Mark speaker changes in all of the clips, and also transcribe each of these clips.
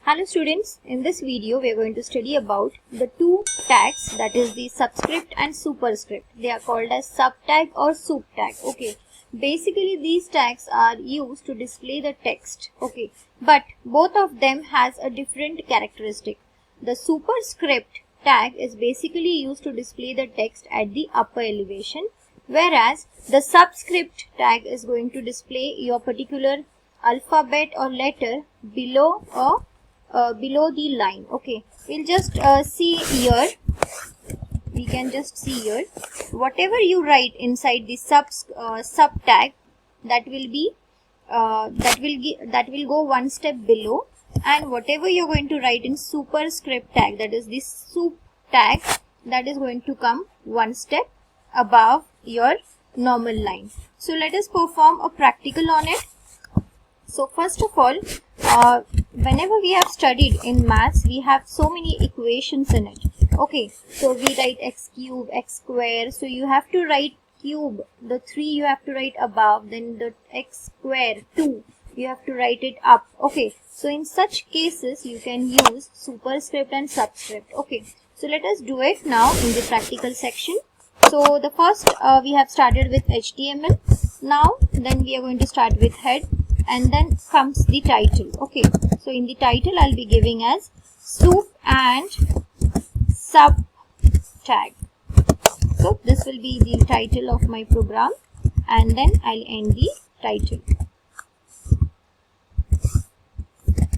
Speaker 1: Hello students, in this video we are going to study about the two tags, that is the subscript and superscript. They are called as subtag or sup tag. Okay, basically these tags are used to display the text. Okay, but both of them has a different characteristic. The superscript tag is basically used to display the text at the upper elevation, whereas the subscript tag is going to display your particular alphabet or letter below below the line. Okay, we'll just see here. We can just see here whatever you write inside the sub tag, that will go one step below, and whatever you're going to write in superscript tag, that is this sup tag, that is going to come one step above your normal line. So let us perform a practical on it. So first of all, whenever we have studied in maths, we have so many equations in it. Okay, so we write x cube, x square. So you have to write cube, the 3 you have to write above, then the x square 2 you have to write it up. Okay, so in such cases you can use superscript and subscript. Okay, so let us do it now in the practical section. So the first we have started with HTML. Now then we are going to start with head, and then comes the title. Okay, so in the title I'll be giving as sup and sub tag. So this will be the title of my program, and then I'll end the title.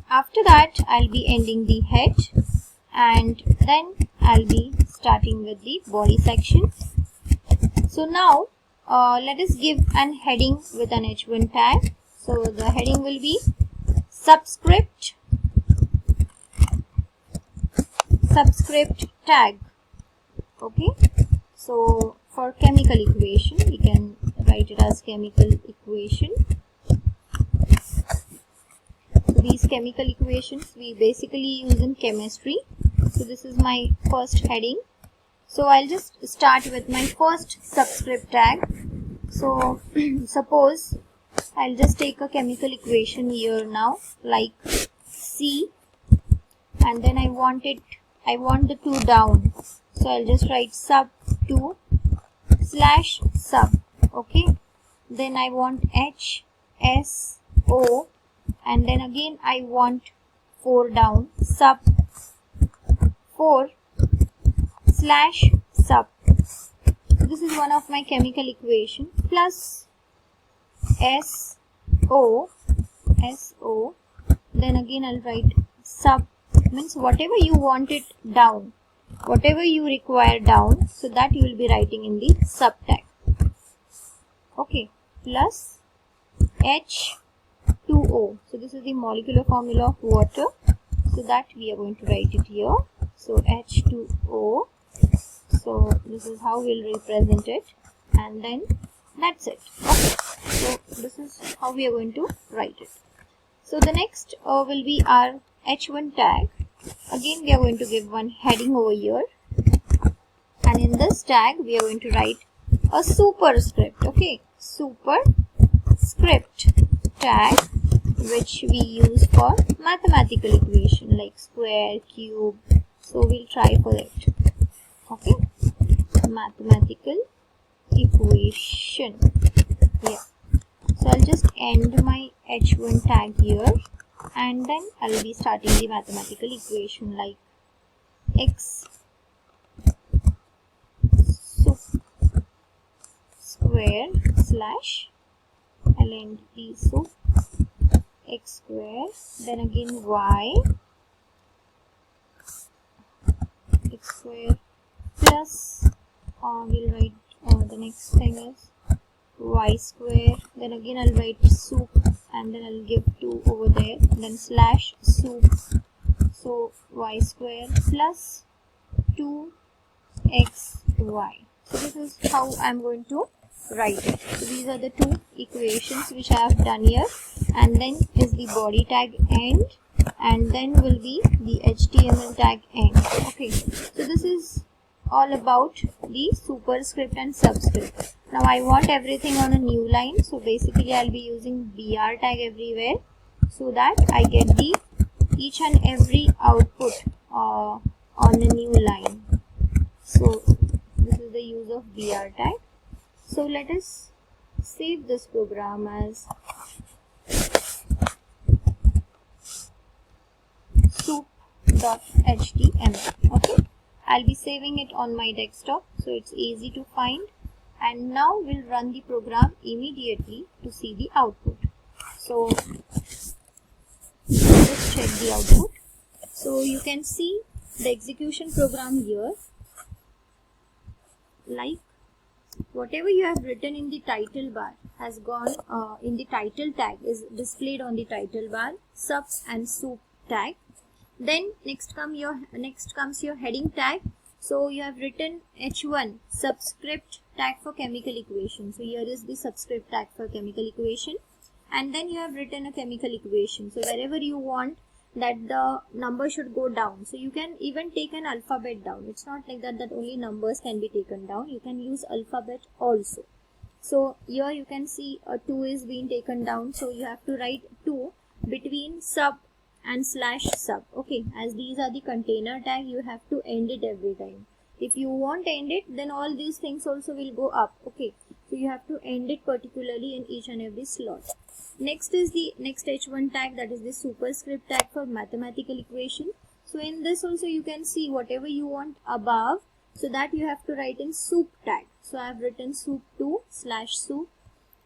Speaker 1: After that I'll be ending the head, and then I'll be starting with the body section. So now let us give an heading with an h1 tag. So the heading will be subscript tag. Okay, so for chemical equation we can write it as chemical equation. So these chemical equations we basically use in chemistry. So this is my first heading. So I'll just start with my first subscript tag. So suppose I'll just take a chemical equation here now, like C, and then I want the 2 down. So I'll just write sub 2 slash sub. Okay, then I want H, S, O, and then again I want 4 down, sub 4 slash sub. So this is one of my chemical equation, plus SO, then again I'll write sub, means whatever you want it down, whatever you require down, so that you will be writing in the sub tag. Okay, plus H2O. So this is the molecular formula of water, so that we are going to write it here. So H2O. So this is how we'll represent it, and then that's it. Okay, so this is how we are going to write it. So the next will be our h1 tag. Again we are going to give one heading over here, and in this tag we are going to write a superscript. Okay, superscript tag, which we use for mathematical equation like square, cube. So we'll try for it. Okay, mathematical equation. Yeah, so I'll just end my h1 tag here, and then I'll be starting the mathematical equation like x sup square slash, I'll end the sup x square, then again y x square plus we'll write the next thing is y square, then again I'll write sup, and then I'll give 2 over there, then slash sup, so y square plus 2xy. So this is how I'm going to write it. So these are the two equations which I have done here, and then is the body tag end, and then will be the HTML tag end. Okay, so this is all about the superscript and subscript. Now I want everything on a new line, so basically I'll be using BR tag everywhere, so that I get the each and every output on a new line. So this is the use of br tag. So let us save this program as soup.html. Okay, I'll be saving it on my desktop so it's easy to find. And now we'll run the program immediately to see the output. So let's check the output. So you can see the execution program here. Like whatever you have written in the title bar has gone in the title tag is displayed on the title bar, sub and soup tag. Then next comes your heading tag. So you have written H1 subscript tag for chemical equation. So here is the subscript tag for chemical equation, and then you have written a chemical equation. So wherever you want that the number should go down, so you can even take an alphabet down. It's not like that only numbers can be taken down. You can use alphabet also. So here you can see a 2 is being taken down. So you have to write 2 between sub and /sub. Okay, as these are the container tag, you have to end it every time. If you won't end it, then all these things also will go up. Okay, so you have to end it particularly in each and every slot. Next is the next H1 tag, that is the superscript tag for mathematical equation. So in this also you can see whatever you want above, so that you have to write in soup tag. So I have written soup2 /soup,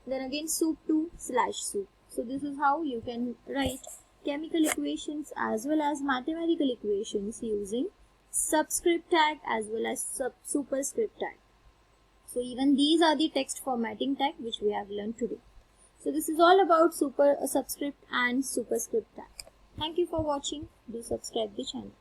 Speaker 1: then again soup2 /soup. So this is how you can write chemical equations as well as mathematical equations using subscript tag as well as superscript tag. So even these are the text formatting tag which we have learned today. So this is all about subscript and superscript tag. Thank you for watching. Do subscribe the channel.